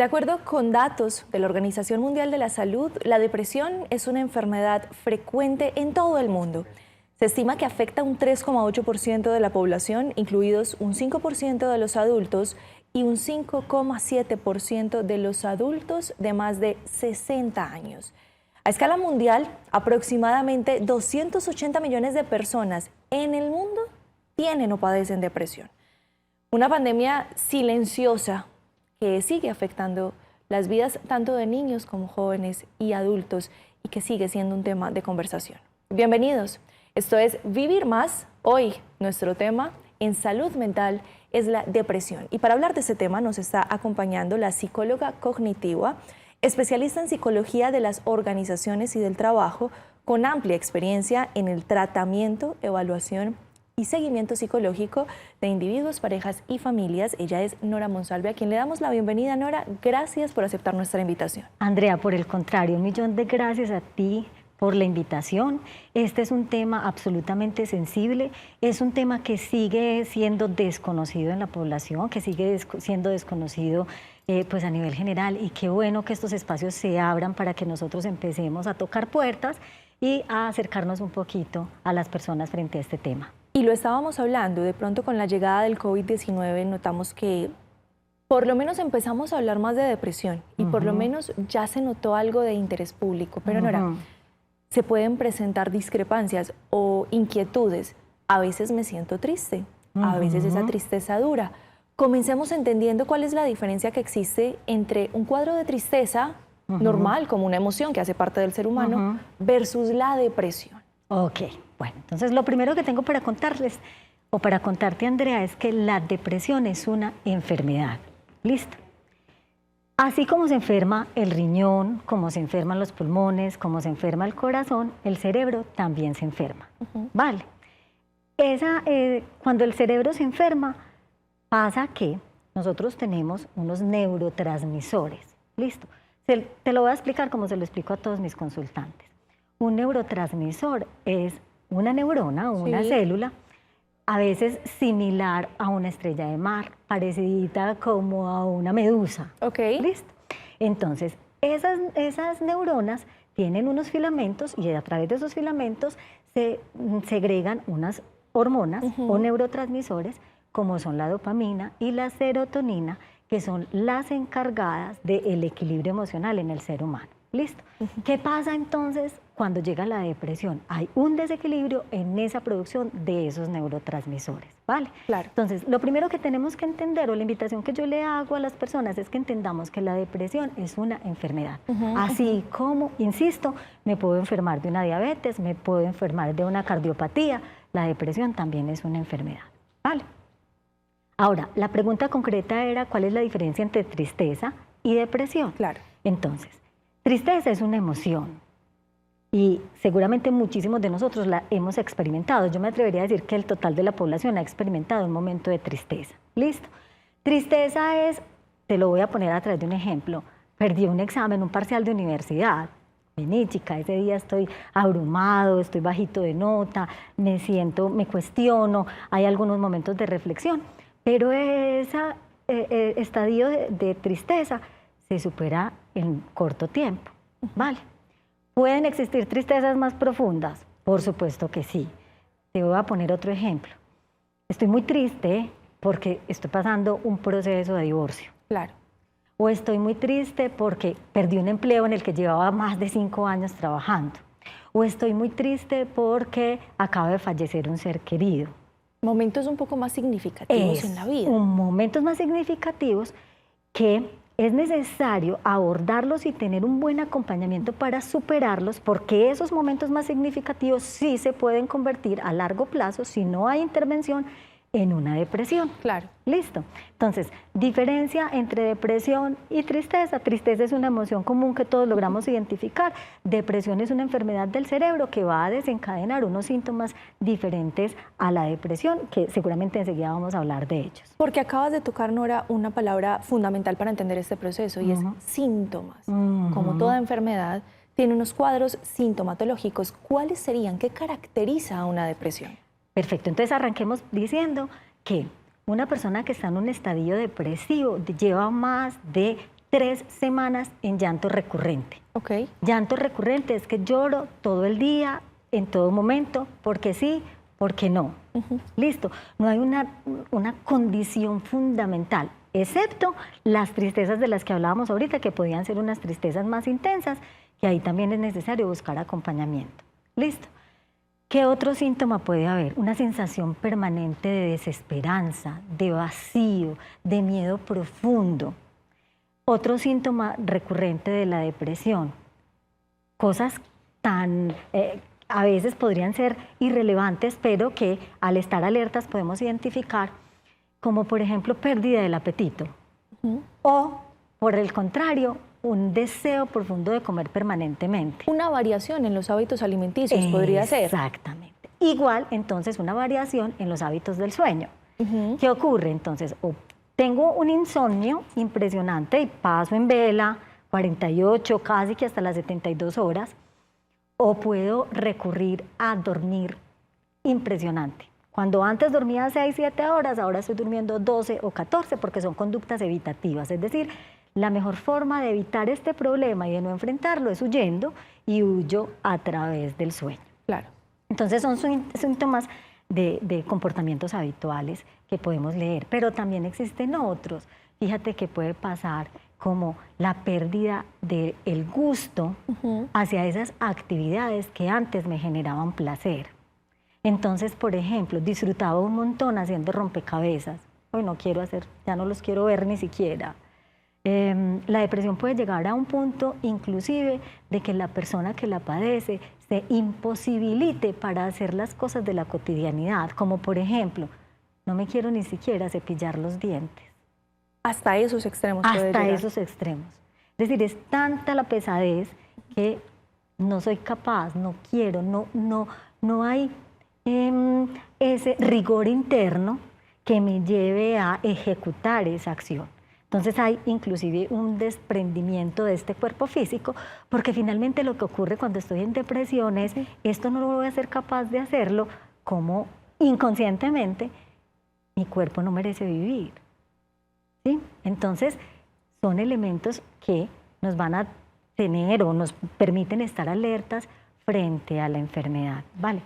De acuerdo con datos de la Organización Mundial de la Salud, la depresión es una enfermedad frecuente en todo el mundo. Se estima que afecta a un 3,8% de la población, incluidos un 5% de los adultos y un 5,7% de los adultos de más de 60 años. A escala mundial, aproximadamente 280 millones de personas en el mundo tienen o padecen depresión. Una pandemia silenciosa que sigue afectando las vidas tanto de niños como jóvenes y adultos y que sigue siendo un tema de conversación. Bienvenidos. Esto es Vivir Más. Hoy nuestro tema en salud mental es la depresión. Y para hablar de ese tema nos está acompañando la psicóloga cognitiva, especialista en psicología de las organizaciones y del trabajo, con amplia experiencia en el tratamiento, evaluación y seguimiento psicológico de individuos, parejas y familias. Ella es Nora Monsalve, a quien le damos la bienvenida. Nora, gracias por aceptar nuestra invitación. Andrea, por el contrario, un millón de gracias a ti por la invitación. Este es un tema absolutamente sensible, es un tema que sigue siendo desconocido en la población, que sigue siendo desconocido pues a nivel general, y qué bueno que estos espacios se abran para que nosotros empecemos a tocar puertas y a acercarnos un poquito a las personas frente a este tema. Y lo estábamos hablando, de pronto con la llegada del COVID-19 notamos que por lo menos empezamos a hablar más de depresión y por lo menos ya se notó algo de interés público. Pero Nora, se pueden presentar discrepancias o inquietudes. A veces me siento triste, a veces esa tristeza dura. Comencemos entendiendo cuál es la diferencia que existe entre un cuadro de tristeza normal, como una emoción que hace parte del ser humano, versus la depresión. Ok, bueno, entonces lo primero que tengo para contarles, o para contarte, Andrea, es que la depresión es una enfermedad. ¿Listo? Así como se enferma el riñón, como se enferman los pulmones, como se enferma el corazón, el cerebro también se enferma. ¿Vale? Cuando el cerebro se enferma, pasa que nosotros tenemos unos neurotransmisores. ¿Listo? Te lo voy a explicar como se lo explico a todos mis consultantes. Un neurotransmisor es una neurona, una célula, a veces similar a una estrella de mar, parecida como a una medusa. ¿Listo? Entonces, esas neuronas tienen unos filamentos y a través de esos filamentos se segregan unas hormonas o neurotransmisores como son la dopamina y la serotonina, que son las encargadas del equilibrio emocional en el ser humano. ¿Listo? ¿Qué pasa entonces cuando llega la depresión? Hay un desequilibrio en esa producción de esos neurotransmisores, ¿vale? Claro. Entonces, lo primero que tenemos que entender, o la invitación que yo le hago a las personas, es que entendamos que la depresión es una enfermedad. Así como, insisto, me puedo enfermar de una diabetes, me puedo enfermar de una cardiopatía, la depresión también es una enfermedad, ¿vale? Ahora, la pregunta concreta era ¿cuál es la diferencia entre tristeza y depresión? Claro. Entonces, tristeza es una emoción y seguramente muchísimos de nosotros la hemos experimentado. Yo me atrevería a decir que el total de la población ha experimentado un momento de tristeza. ¿Listo? Tristeza es, te lo voy a poner a través de un ejemplo, perdí un examen, un parcial de universidad. Vení, chica, ese día estoy abrumado, estoy bajito de nota, me cuestiono, hay algunos momentos de reflexión, pero ese estadio de tristeza se supera en corto tiempo, ¿vale? ¿Pueden existir tristezas más profundas? Por supuesto que sí. Te voy a poner otro ejemplo. Estoy muy triste porque estoy pasando un proceso de divorcio. Claro. O estoy muy triste porque perdí un empleo en el que llevaba más de 5 años trabajando. O estoy muy triste porque acaba de fallecer un ser querido. Momentos un poco más significativos en la vida. Momentos más significativos que es necesario abordarlos y tener un buen acompañamiento para superarlos, porque esos momentos más significativos sí se pueden convertir a largo plazo, si no hay intervención, en una depresión. Claro. Listo. Entonces, diferencia entre depresión y tristeza. Tristeza es una emoción común que todos logramos identificar. Depresión es una enfermedad del cerebro que va a desencadenar unos síntomas diferentes a la depresión, que seguramente enseguida vamos a hablar de ellos. Porque acabas de tocar, Nora, una palabra fundamental para entender este proceso y es síntomas. Como toda enfermedad, tiene unos cuadros sintomatológicos. ¿Cuáles serían? ¿Qué caracteriza a una depresión? Perfecto, entonces arranquemos diciendo que una persona que está en un estadio depresivo lleva más de 3 semanas en llanto recurrente. Ok. Llanto recurrente es que lloro todo el día, en todo momento, porque sí, porque no. Listo. No hay una condición fundamental, excepto las tristezas de las que hablábamos ahorita, que podían ser unas tristezas más intensas, que ahí también es necesario buscar acompañamiento. Listo. ¿Qué otro síntoma puede haber? Una sensación permanente de desesperanza, de vacío, de miedo profundo. Otro síntoma recurrente de la depresión, cosas tan, a veces podrían ser irrelevantes, pero que al estar alertas podemos identificar, como por ejemplo pérdida del apetito, o por el contrario, un deseo profundo de comer permanentemente. Una variación en los hábitos alimenticios podría ser. Exactamente. Igual, entonces, una variación en los hábitos del sueño. ¿Qué ocurre? Entonces, o tengo un insomnio impresionante y paso en vela 48, casi que hasta las 72 horas, o puedo recurrir a dormir impresionante. Cuando antes dormía 6, 7 horas, ahora estoy durmiendo 12 o 14 porque son conductas evitativas. Es decir, la mejor forma de evitar este problema y de no enfrentarlo es huyendo, y huyo a través del sueño. Claro. Entonces son síntomas de comportamientos habituales que podemos leer, pero también existen otros. Fíjate que puede pasar como la pérdida del gusto hacia esas actividades que antes me generaban placer. Entonces, por ejemplo, disfrutaba un montón haciendo rompecabezas. Hoy no quiero hacer, ya no los quiero ver ni siquiera. La depresión puede llegar a un punto inclusive de que la persona que la padece se imposibilite para hacer las cosas de la cotidianidad, como por ejemplo, no me quiero ni siquiera cepillar los dientes. Hasta esos extremos puede llegar. Hasta esos extremos. Es decir, es tanta la pesadez que no soy capaz, no quiero, no hay ese rigor interno que me lleve a ejecutar esa acción. Entonces hay inclusive un desprendimiento de este cuerpo físico, porque finalmente lo que ocurre cuando estoy en depresión es, esto no lo voy a ser capaz de hacerlo, como inconscientemente mi cuerpo no merece vivir. ¿Sí? Entonces son elementos que nos van a tener o nos permiten estar alertas frente a la enfermedad. ¿Vale?